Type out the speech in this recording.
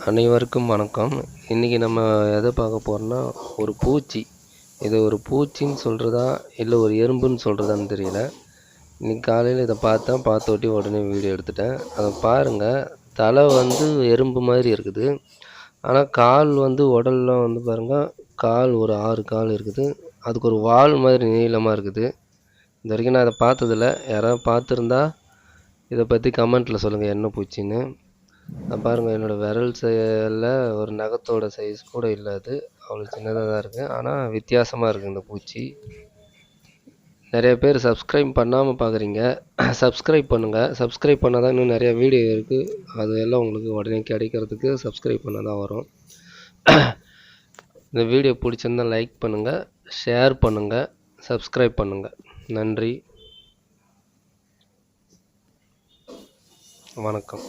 அனைவருக்கும் வணக்கம். இன்றைக்கி நம்ம எதை பார்க்க போகிறோன்னா ஒரு பூச்சி. இது ஒரு பூச்சின்னு சொல்கிறதா இல்லை ஒரு எறும்புன்னு சொல்கிறதான்னு தெரியல. இன்றைக்கி காலையில் இதை பார்த்தோட்டி உடனே வீடியோ எடுத்துட்டேன். அதை பாருங்கள். தலை எறும்பு மாதிரி இருக்குது. ஆனால் கால் உடல்லாம் பாருங்கள், கால் ஒரு 6 கால் இருக்குது. அதுக்கு ஒரு வால் மாதிரி நீளமாக இருக்குது. இது வரைக்கும் நான் இதை பார்த்ததில்ல. யாராவது பார்த்துருந்தா இதை பற்றி கமெண்ட்டில் சொல்லுங்கள் என்ன பூச்சின்னு. பாருங்கள், என்னோடய விரல் செயலில் ஒரு நகத்தோட சைஸ் கூட இல்லை. அது அவ்வளோ சின்னதாக தான் இருக்குது. ஆனால் வித்தியாசமாக இருக்குது இந்த பூச்சி. நிறைய பேர் சப்ஸ்கிரைப் பண்ணாமல் பார்க்குறீங்க. சப்ஸ்கிரைப் பண்ணுங்கள். சப்ஸ்கிரைப் பண்ணால் தான் இன்னும் நிறையா வீடியோ இருக்குது. அது எல்லாம் உங்களுக்கு உடனே கிடைக்கிறதுக்கு சப்ஸ்கிரைப் பண்ணால் தான் வரும். இந்த வீடியோ பிடிச்சிருந்தால் லைக் பண்ணுங்கள், ஷேர் பண்ணுங்கள், சப்ஸ்கிரைப் பண்ணுங்கள். நன்றி, வணக்கம்.